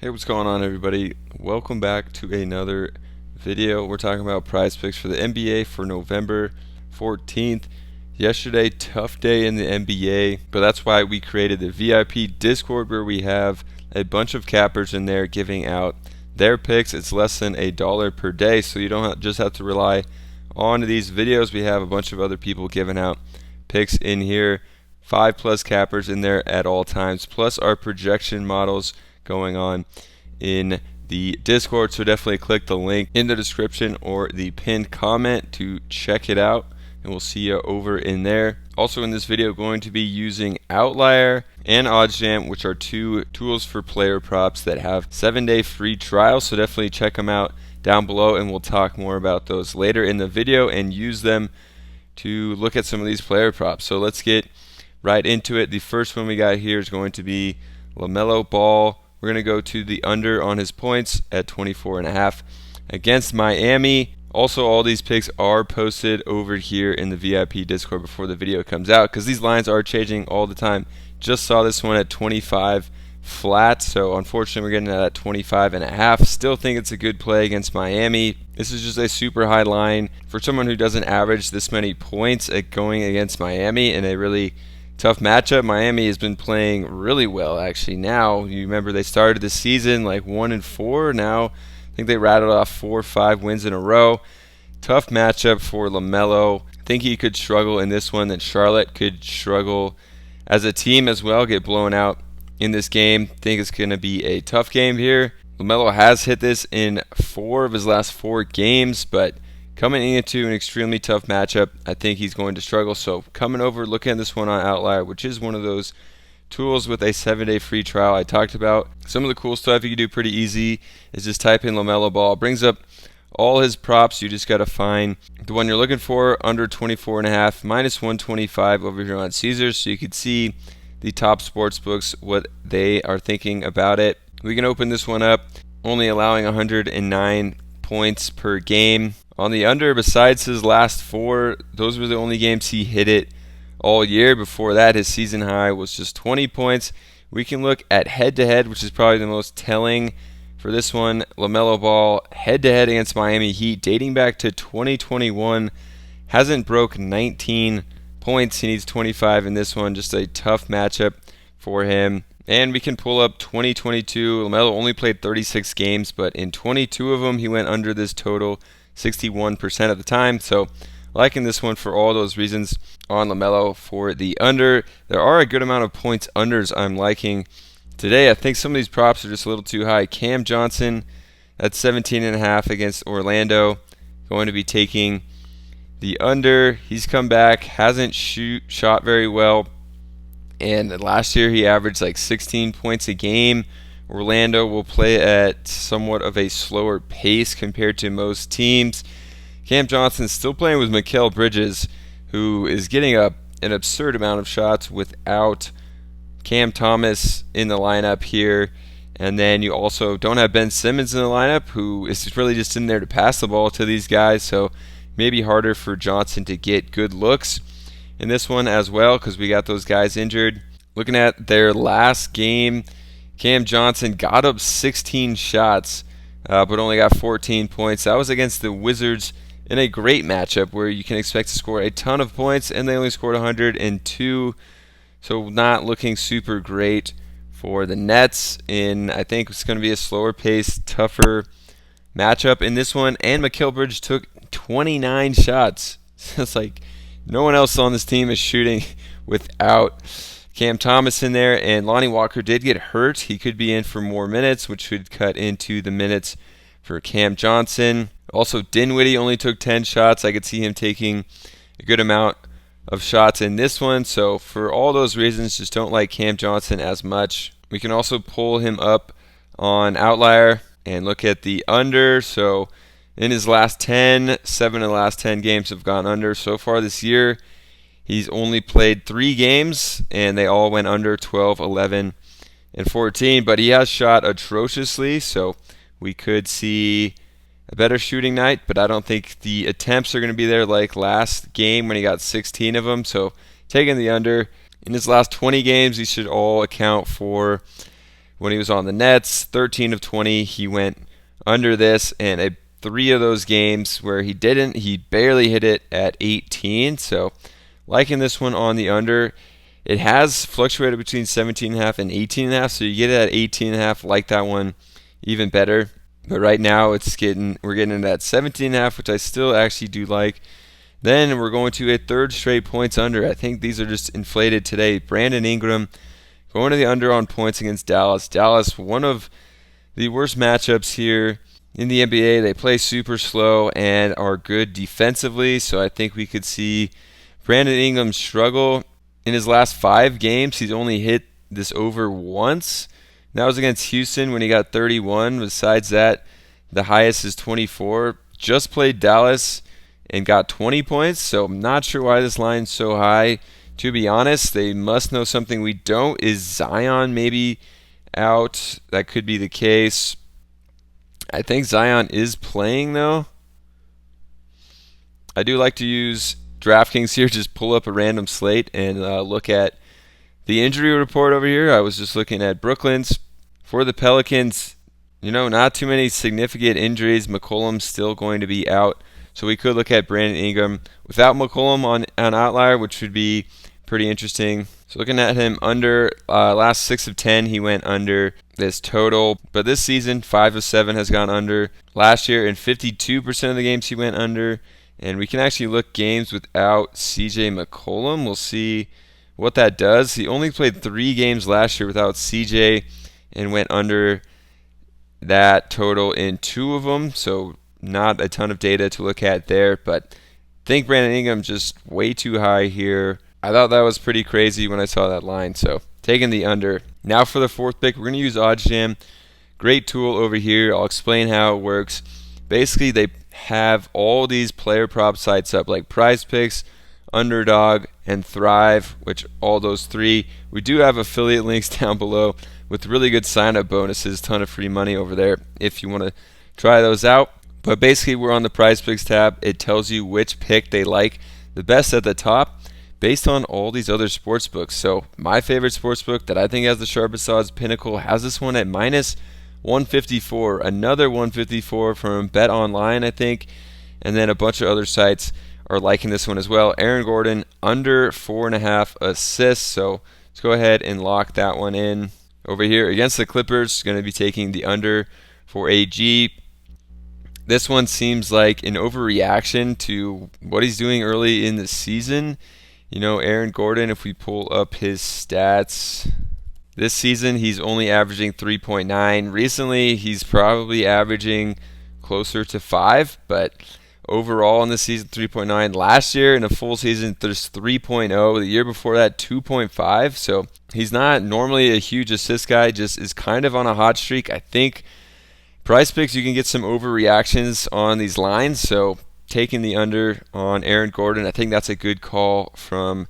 Hey, what's going on, everybody? Welcome back to another video. We're talking about prize picks for the NBA for November 14th. Yesterday, tough day in the NBA, but that's why we created the VIP Discord where we have a bunch of cappers in there giving out their picks. It's less than $1 per day, so you don't just have to rely on these videos. We have a bunch of other people giving out picks in here, 5+ cappers in there at all times, plus our projection models going on in the Discord. So definitely click the link in the description or the pinned comment to check it out, and we'll see you over in there. Also in this video, going to be using Outlier and OddsJam, which are two tools for player props that have 7-day free trials, so definitely check them out down below, and we'll talk more about those later in the video and use them to look at some of these player props. So let's get right into it. The first one we got here is going to be Lamelo Ball. We're going to go to the under on his points at 24.5 against Miami. Also, all these picks are posted over here in the VIP Discord before the video comes out, because these lines are changing all the time. Just saw this one at 25 flat, so unfortunately we're getting it at 25.5. Still think it's a good play against Miami. This is just a super high line for someone who doesn't average this many points at going against Miami in a really tough matchup. Miami has been playing really well, actually. Now, you remember they started the season like 1-4. Now, I think they rattled off 4 or 5 wins in a row. Tough matchup for LaMelo. I think he could struggle in this one. Then Charlotte could struggle as a team as well, get blown out in this game. Think it's going to be a tough game here. LaMelo has hit this in 4 of his last 4 games, but coming into an extremely tough matchup, I think he's going to struggle. So coming over, looking at this one on Outlier, which is one of those tools with a 7-day free trial I talked about. Some of the cool stuff you can do pretty easy is just type in Lamelo Ball. It brings up all his props. You just got to find the one you're looking for, under 24.5, minus 125 over here on Caesars, so you can see the top sports books, what they are thinking about it. We can open this one up, only allowing 109 points per game. On the under, besides his last 4, those were the only games he hit it all year. Before that, his season high was just 20 points. We can look at head-to-head, which is probably the most telling for this one. LaMelo Ball, head-to-head against Miami Heat, dating back to 2021, hasn't broke 19 points. He needs 25 in this one. Just a tough matchup for him. And we can pull up 2022. LaMelo only played 36 games, but in 22 of them, he went under this total 61% of the time. So liking this one for all those reasons on LaMelo for the under. There are a good amount of points unders I'm liking today. I think some of these props are just a little too high. Cam Johnson at 17.5 against Orlando, going to be taking the under. He's come back, hasn't shot very well, and last year he averaged like 16 points a game. Orlando will play at somewhat of a slower pace compared to most teams. Cam Johnson's still playing with Mikal Bridges, who is getting an absurd amount of shots without Cam Thomas in the lineup here. And then you also don't have Ben Simmons in the lineup, who is really just in there to pass the ball to these guys. So maybe harder for Johnson to get good looks in this one as well, because we got those guys injured. Looking at their last game, Cam Johnson got up 16 shots, but only got 14 points. That was against the Wizards in a great matchup where you can expect to score a ton of points, and they only scored 102. So not looking super great for the Nets. I think it's going to be a slower pace, tougher matchup in this one. And Mikal Bridges took 29 shots. It's like no one else on this team is shooting without Cam Thomas in there, and Lonnie Walker did get hurt. He could be in for more minutes, which would cut into the minutes for Cam Johnson. Also, Dinwiddie only took 10 shots. I could see him taking a good amount of shots in this one. So for all those reasons, just don't like Cam Johnson as much. We can also pull him up on Outlier and look at the under. So in his last 10, 7 of the last 10 games have gone under. So far this year, he's only played 3 games, and they all went under 12, 11, and 14. But he has shot atrociously, so we could see a better shooting night. But I don't think the attempts are going to be there like last game when he got 16 of them. So taking the under. In his last 20 games, he should all account for when he was on the Nets. 13 of 20, he went under this, and 3 of those games where he didn't, he barely hit it at 18. So liking this one on the under. It has fluctuated between 17.5 and 18.5, so you get it at 18.5, like that one even better. But right now we're getting it at 17.5, which I still actually do like. Then we're going to a third straight points under. I think these are just inflated today. Brandon Ingram going to the under on points against Dallas. Dallas, one of the worst matchups here in the NBA. They play super slow and are good defensively, so I think we could see Brandon Ingram struggle. In his last 5 games, he's only hit this over once. That was against Houston when he got 31. Besides that, the highest is 24. Just played Dallas and got 20 points, so I'm not sure why this line's so high. To be honest, they must know something we don't. Is Zion maybe out? That could be the case. I think Zion is playing, though. I do like to use DraftKings here, just pull up a random slate and look at the injury report over here. I was just looking at Brooklyn's. For the Pelicans, not too many significant injuries. McCollum's still going to be out, so we could look at Brandon Ingram without McCollum on outlier, which would be pretty interesting. So looking at him under, last 6 of 10, he went under this total. But this season, 5 of 7 has gone under. Last year, in 52% of the games, he went under. And we can actually look games without CJ McCollum. We'll see what that does. He only played 3 games last year without CJ and went under that total in 2 of them. So not a ton of data to look at there. But I think Brandon Ingram just way too high here. I thought that was pretty crazy when I saw that line. So taking the under. Now for the 4th pick, we're going to use OddsJam. Great tool over here. I'll explain how it works. Basically, they have all these player prop sites up like Prizepicks, Underdog, and Thrive, which all those 3. We do have affiliate links down below with really good sign-up bonuses, ton of free money over there if you want to try those out. But basically, we're on the Prizepicks tab. It tells you which pick they like the best at the top based on all these other sports books. So my favorite sports book that I think has the sharpest odds, Pinnacle, has this one at minus 154, another 154 from Bet Online, I think, and then a bunch of other sites are liking this one as well. Aaron Gordon under 4.5 assists, so let's go ahead and lock that one in. Over here against the Clippers, going to be taking the under for AG. This one seems like an overreaction to what he's doing early in the season. Aaron Gordon, if we pull up his stats, this season, he's only averaging 3.9. Recently, he's probably averaging closer to 5, but overall in this season, 3.9. Last year, in a full season, there's 3.0. The year before that, 2.5. So he's not normally a huge assist guy, just is kind of on a hot streak. I think Prizepicks, you can get some overreactions on these lines, so taking the under on Aaron Gordon, I think that's a good call from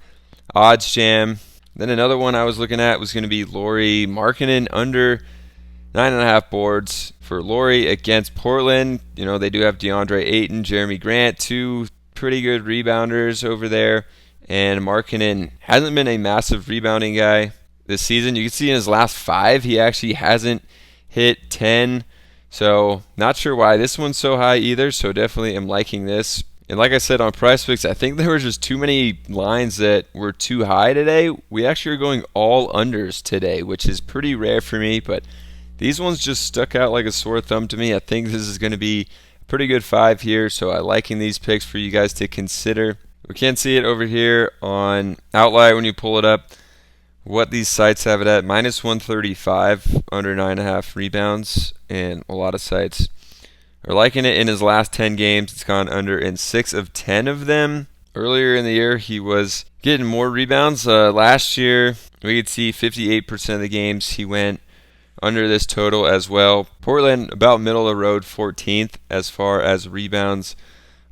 OddsJam. Then another one I was looking at was going to be Lauri Markkanen under 9.5 boards for Lauri against Portland. They do have DeAndre Ayton, Jeremy Grant, 2 pretty good rebounders over there. And Markkanen hasn't been a massive rebounding guy this season. You can see in his last 5, he actually hasn't hit 10. So not sure why this one's so high either. So definitely am liking this. And like I said on Prizepicks, I think there were just too many lines that were too high today. We actually are going all unders today, which is pretty rare for me, but these ones just stuck out like a sore thumb to me. I think this is going to be a pretty good 5 here, so I'm liking these picks for you guys to consider. We can see it over here on Outlier when you pull it up, what these sites have it at, minus 135, under 9.5 rebounds, and a lot of sites are liking it. In his last 10 games, it's gone under in 6 of 10 of them. Earlier in the year, he was getting more rebounds. Last year, we could see 58% of the games he went under this total as well. Portland, about middle of the road, 14th as far as rebounds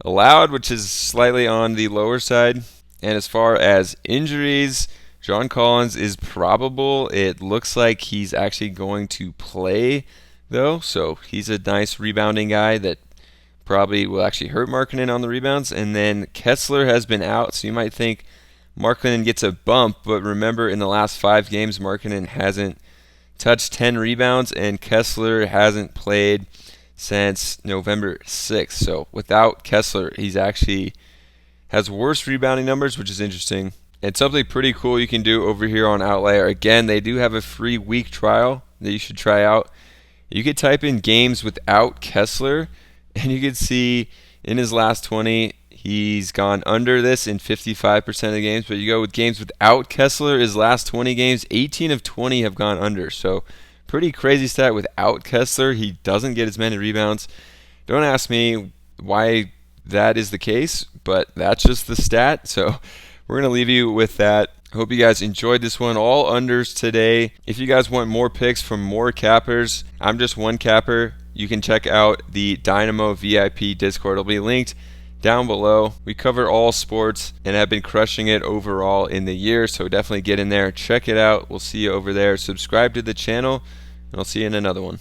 allowed, which is slightly on the lower side. And as far as injuries, John Collins is probable. It looks like he's actually going to play, though, so he's a nice rebounding guy that probably will actually hurt Markkanen on the rebounds. And then Kessler has been out, so you might think Markkanen gets a bump, but remember in the last 5 games, Markkanen hasn't touched 10 rebounds, and Kessler hasn't played since November 6th. So without Kessler, he's actually has worse rebounding numbers, which is interesting. And something pretty cool you can do over here on Outlier. Again, they do have a free week trial that you should try out. You could type in games without Kessler, and you could see in his last 20, he's gone under this in 55% of the games. But you go with games without Kessler, his last 20 games, 18 of 20 have gone under. So pretty crazy stat. Without Kessler, he doesn't get as many rebounds. Don't ask me why that is the case, but that's just the stat. So we're going to leave you with that. Hope you guys enjoyed this one. All unders today. If you guys want more picks from more cappers, I'm just one capper. You can check out the Dynamo VIP Discord. It'll be linked down below. We cover all sports and have been crushing it overall in the year, so definitely get in there, check it out. We'll see you over there. Subscribe to the channel, and I'll see you in another one.